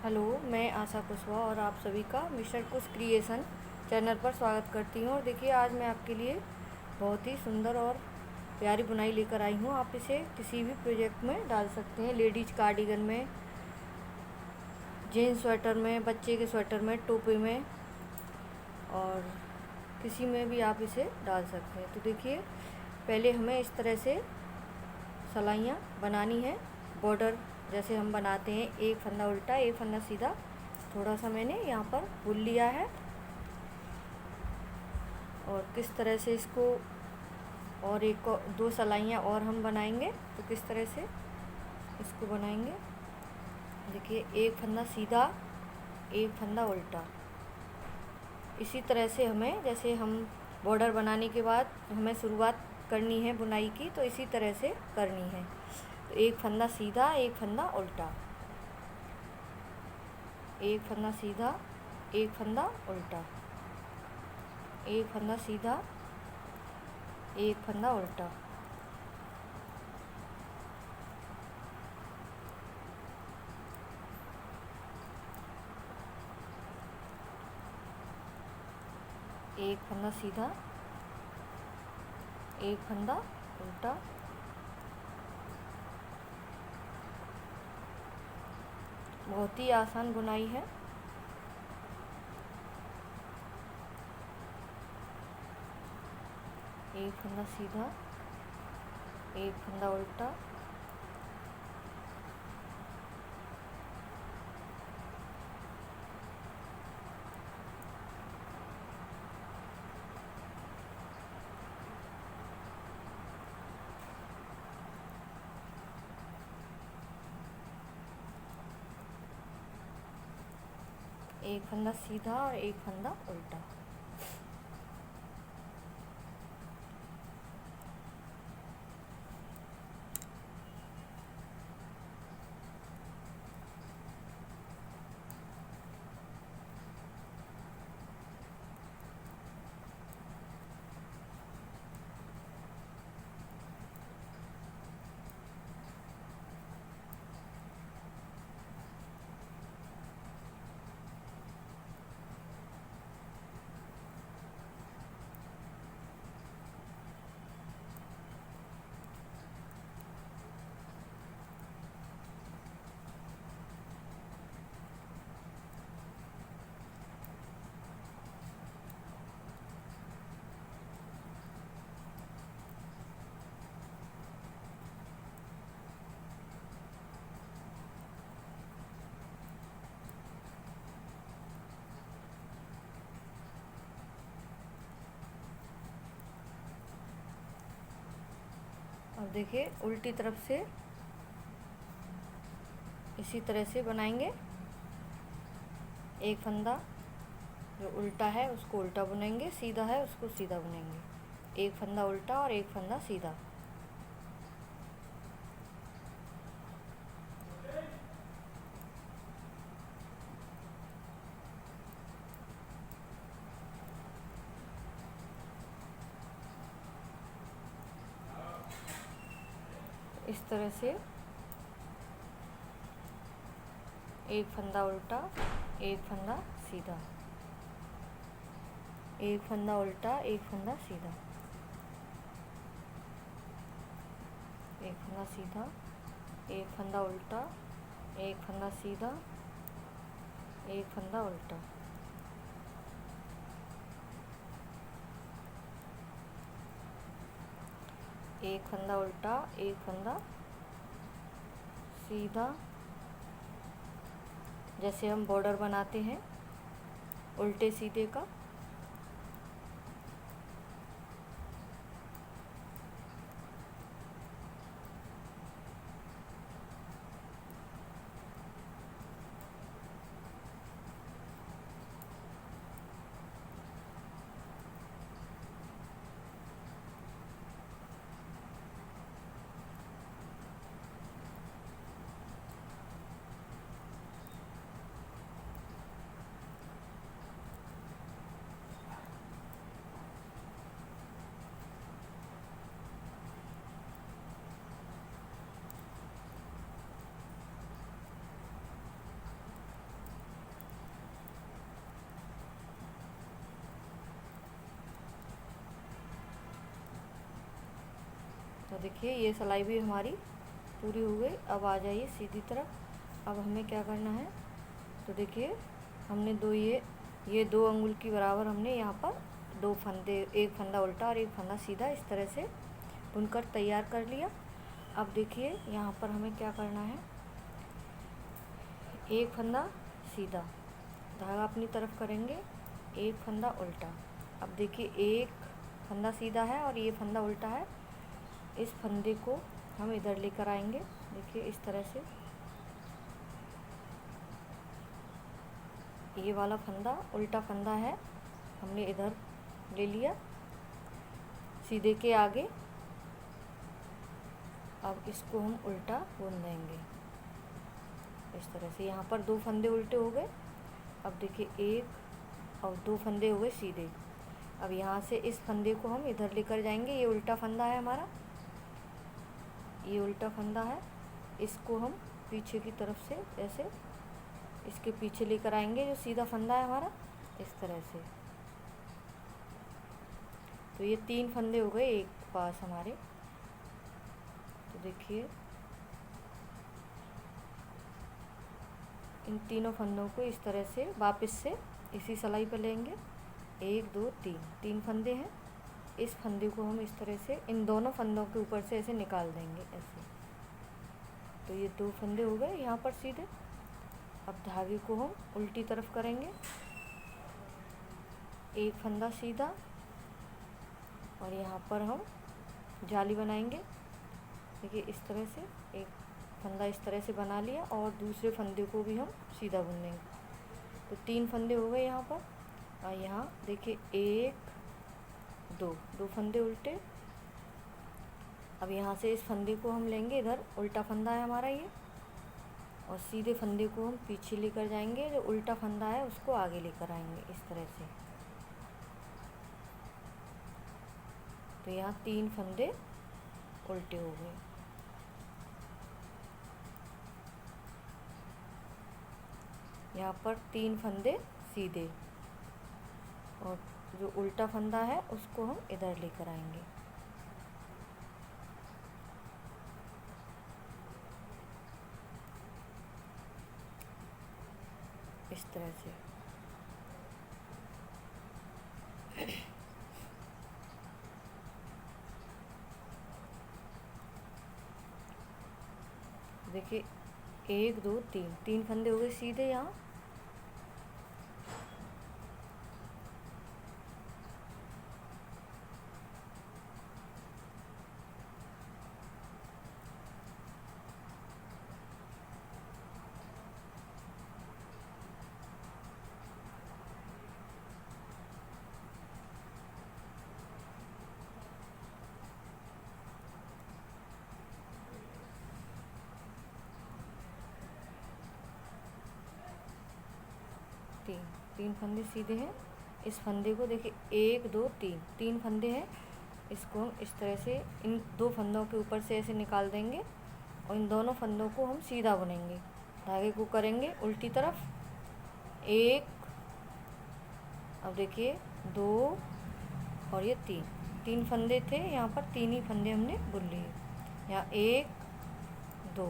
Hello, मैं आशा कुशवाहा और आप सभी का मिस्टर कुश क्रिएशन चैनल पर स्वागत करती हूँ। और देखिए, आज मैं आपके लिए बहुत ही सुंदर और प्यारी बुनाई लेकर आई हूँ। आप इसे किसी भी प्रोजेक्ट में डाल सकते हैं, लेडीज कार्डिगन में, जीन्स स्वेटर में, बच्चे के स्वेटर में, टोपी में और किसी में भी आप इसे डाल सकते हैं। तो देखिए, पहले हमें इस तरह से सलाइयाँ बनानी है। बॉर्डर जैसे हम बनाते हैं, एक फंदा उल्टा एक फंदा सीधा, थोड़ा सा मैंने यहाँ पर बुन लिया है। और किस तरह से इसको और एक दो सलाइयाँ और हम बनाएंगे, तो किस तरह से इसको बनाएंगे। देखिए, एक फंदा सीधा एक फंदा उल्टा, इसी तरह से हमें, जैसे हम बॉर्डर बनाने के बाद हमें शुरुआत करनी है बुनाई की, तो इसी तरह से करनी है। तो एक फंदा सीधा एक फंदा उल्टा, एक फंदा सीधा एक फंदा उल्टा, एक फंदा सीधा एक फंदा उल्टा, एक फंदा सीधा एक फंदा उल्टा, बहुत ही आसान बुनाई है। एक फंदा सीधा एक फंदा उल्टा, एक फंदा सीधा और एक फंदा उल्टा। अब देखिए, उल्टी तरफ से इसी तरह से बनाएंगे। एक फंदा जो उल्टा है उसको उल्टा बुनेंगे, सीधा है उसको सीधा बुनेंगे। एक फंदा उल्टा और एक फंदा सीधा। इस तरह से एक फंदा उल्टा एक फंदा सीधा, एक फंदा उल्टा एक फंदा सीधा, एक फंदा सीधा, एक फंदा उल्टा एक फंदा सीधा, एक फंदा उल्टा, एक फंदा उल्टा एक फंदा सीधा, जैसे हम बॉर्डर बनाते हैं उल्टे सीधे का। तो देखिए ये सिलाई भी हमारी पूरी हो गई। अब आ जाइए सीधी तरफ। अब हमें क्या करना है, तो देखिए हमने ये 2 अंगुल की बराबर हमने यहाँ पर 2 फंदे, एक फंदा उल्टा और एक फंदा सीधा इस तरह से बुनकर तैयार कर लिया। अब देखिए यहाँ पर हमें क्या करना है, एक फंदा सीधा, धागा अपनी तरफ करेंगे, एक फंदा उल्टा। अब देखिए एक फंदा सीधा है और ये फंदा उल्टा है, इस फंदे को हम इधर लेकर आएंगे। देखिए इस तरह से ये वाला फंदा उल्टा फंदा है, हमने इधर ले लिया सीधे के आगे। अब इसको हम उल्टा बुन देंगे इस तरह से। यहाँ पर 2 फंदे उल्टे हो गए। अब देखिए एक और 2 फंदे हो गए सीधे। अब यहाँ से इस फंदे को हम इधर लेकर जाएंगे। ये उल्टा फंदा है हमारा, ये उल्टा फंदा है, इसको हम पीछे की तरफ से ऐसे इसके पीछे लेकर आएंगे, जो सीधा फंदा है हमारा, इस तरह से। तो ये 3 फंदे हो गए एक पास हमारे। तो देखिए इन तीनों फंदों को इस तरह से वापस से इसी सिलाई पर लेंगे। 1 2 3 फंदे हैं। इस फंदे को हम इस तरह से इन दोनों फंदों के ऊपर से ऐसे निकाल देंगे ऐसे। तो ये 2 फंदे हो गए यहाँ पर सीधे। अब धागे को हम उल्टी तरफ करेंगे, एक फंदा सीधा और यहाँ पर हम जाली बनाएंगे। देखिए इस तरह से एक फंदा इस तरह से बना लिया और दूसरे फंदे को भी हम सीधा बुन देंगे। तो 3 फंदे हो गए यहाँ पर। और यहाँ देखिए 1 2 फंदे उल्टे। अब यहाँ से इस फंदे को हम लेंगे, इधर उल्टा फंदा है हमारा ये, और सीधे फंदे को हम पीछे लेकर जाएंगे, जो उल्टा फंदा है उसको आगे लेकर आएंगे इस तरह से। तो यहाँ 3 फंदे उल्टे हो गए। यहाँ पर 3 फंदे सीधे और जो उल्टा फंदा है उसको हम इधर लेकर आएंगे इस तरह से। देखिए 1 2 3 फंदे हो गए सीधे यहाँ। तीन फंदे सीधे हैं। इस फंदे को देखिए 1 2 3 फंदे हैं, इसको हम इस तरह से इन 2 फंदों के ऊपर से ऐसे निकाल देंगे और इन दोनों फंदों को हम सीधा बुनेंगे। धागे को करेंगे उल्टी तरफ, 1, अब देखिए 2 और ये 3 फंदे थे यहाँ पर, 3 ही फंदे हमने बुन लिए। यहाँ 1 2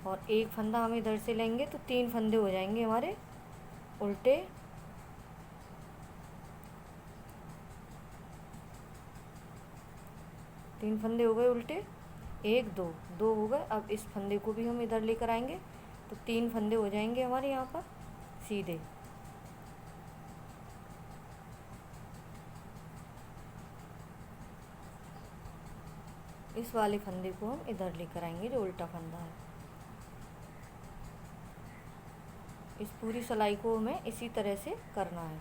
और एक फंदा हम इधर से लेंगे तो 3 फंदे हो जाएंगे हमारे उल्टे। तीन फंदे हो गए उल्टे, 1 2 हो गए। अब इस फंदे को भी हम इधर लेकर आएंगे तो 3 फंदे हो जाएंगे हमारे यहाँ पर सीधे। इस वाले फंदे को हम इधर लेकर आएंगे जो उल्टा फंदा है। इस पूरी सिलाई को हमें इसी तरह से करना है,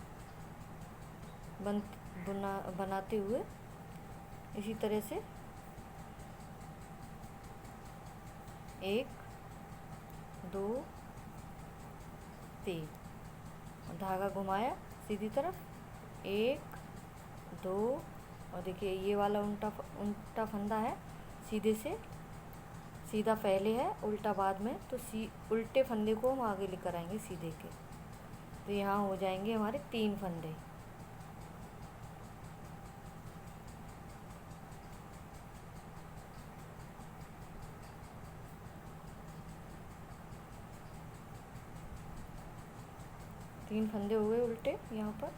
बनाते हुए इसी तरह से 1 2 3 धागा घुमाया सीधी तरफ, 1 2 और देखिए ये वाला उल्टा फंदा है, सीधे से सीधा पहले है उल्टा बाद में, तो उल्टे फंदे को हम आगे लेकर आएंगे सीधे के। तो यहाँ हो जाएंगे हमारे 3 फंदे। 3 फंदे हो गए उल्टे यहाँ पर।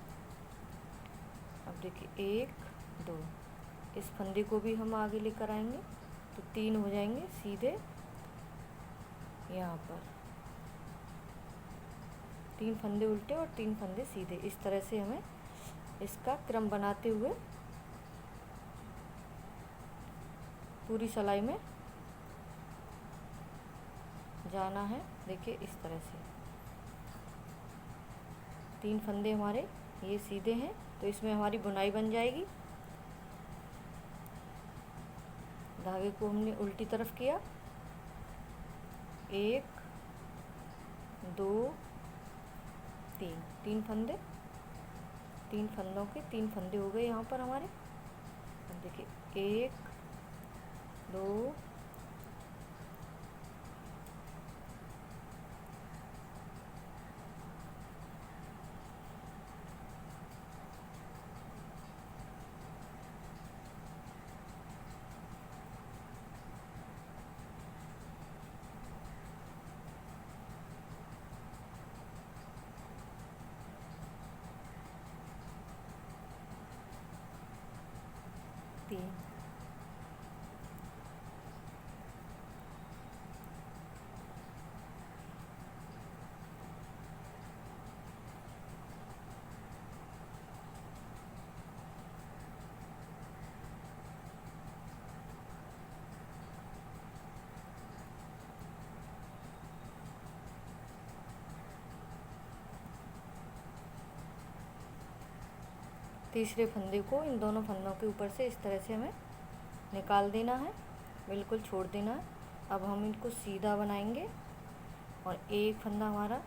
अब देखिए 1 2, इस फंदे को भी हम आगे लेकर आएंगे तो 3 हो जाएंगे सीधे यहाँ पर। 3 फंदे उल्टे और 3 फंदे सीधे, इस तरह से हमें इसका क्रम बनाते हुए पूरी सिलाई में जाना है। देखिए इस तरह से 3 फंदे हमारे ये सीधे हैं, तो इसमें हमारी बुनाई बन जाएगी। धागे को हमने उल्टी तरफ किया, 1 2 3, 3 फंदे, 3 फंदों के 3 फंदे हो गए यहाँ पर हमारे। अब देखिए 1 2 3। तीसरे फंदे को इन दोनों फंदों के ऊपर से इस तरह से हमें निकाल देना है, बिल्कुल छोड़ देना है। अब हम इनको सीधा बनाएंगे और एक फंदा हमारा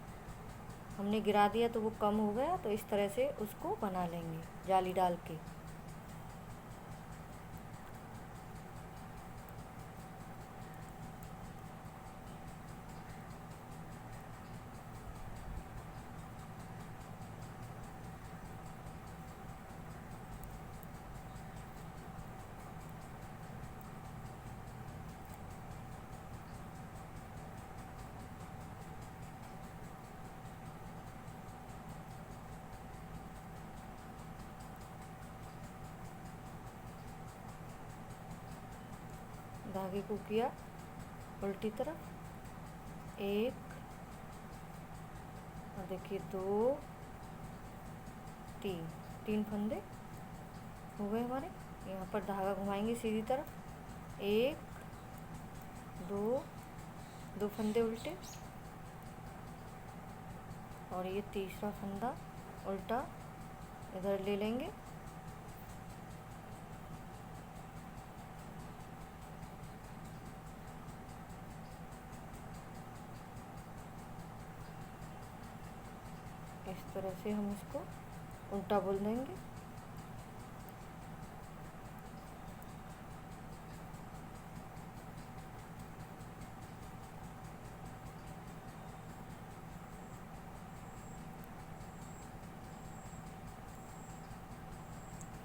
हमने गिरा दिया तो वो कम हो गया, तो इस तरह से उसको बना लेंगे जाली डाल के। धागे को किया उल्टी तरफ, 1 और देखिए 2 3, 3 फंदे हो गए हमारे। यहाँ पर धागा घुमाएंगे सीधी तरफ, 1 2, 2 फंदे उल्टे और ये तीसरा फंदा उल्टा इधर ले लेंगे। इस तरह से हम इसको उल्टा बोल देंगे।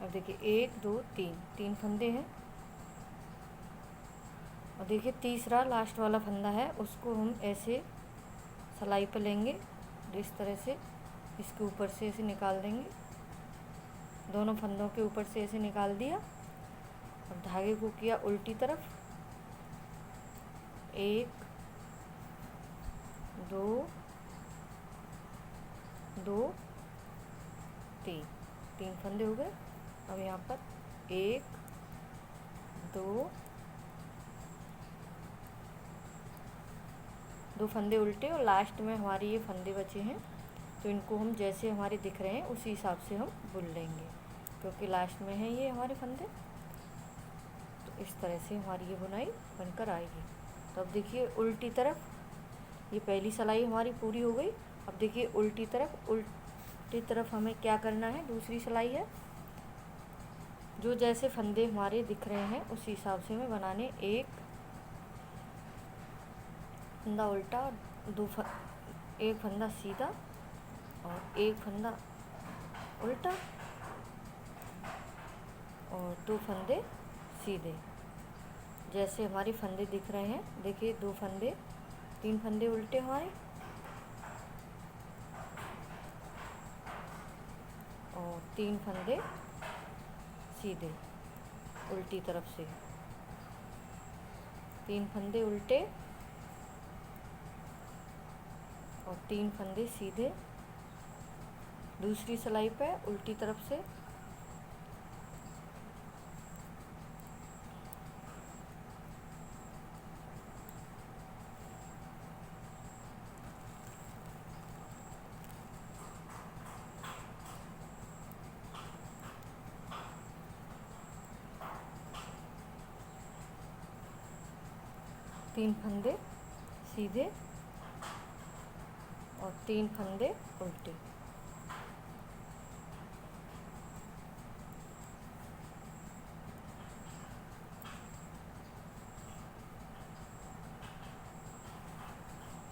अब देखिए 1 2 3, 3 फंदे हैं और देखिए तीसरा लास्ट वाला फंदा है, उसको हम ऐसे सिलाई पर लेंगे, इस तरह से इसके ऊपर से ऐसे निकाल देंगे। दोनों फंदों के ऊपर से ऐसे निकाल दिया। अब धागे को किया उल्टी तरफ, 1 2 2 3, 3 फंदे हो गए। अब यहाँ पर 1 2 2 फंदे उल्टे और लास्ट में हमारे ये फंदे बचे हैं, तो इनको हम जैसे हमारे दिख रहे हैं उसी हिसाब से हम बुन लेंगे, क्योंकि लास्ट में है ये हमारे फंदे। तो इस तरह से हमारी ये बुनाई बनकर आएगी। तो अब देखिए उल्टी तरफ, ये पहली सिलाई हमारी पूरी हो गई। अब देखिए उल्टी तरफ हमें क्या करना है, दूसरी सिलाई है, जो जैसे फंदे हमारे दिख रहे हैं उसी हिसाब से हमें बनाने। 1 फंदा उल्टा और 1 फंदा सीधा और 1 फंदा उल्टा और 2 फंदे सीधे, जैसे हमारे फंदे दिख रहे हैं। देखिए 2 फंदे, 3 फंदे उल्टे हमारे और 3 फंदे सीधे उल्टी तरफ से, 3 फंदे उल्टे और 3 फंदे सीधे दूसरी सिलाई पे उल्टी तरफ से। तीन फंदे सीधे और 3 फंदे उल्टे।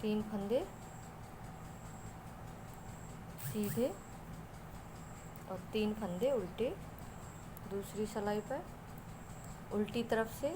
तीन फंदे सीधे और 3 फंदे उल्टे दूसरी सिलाई पर उल्टी तरफ से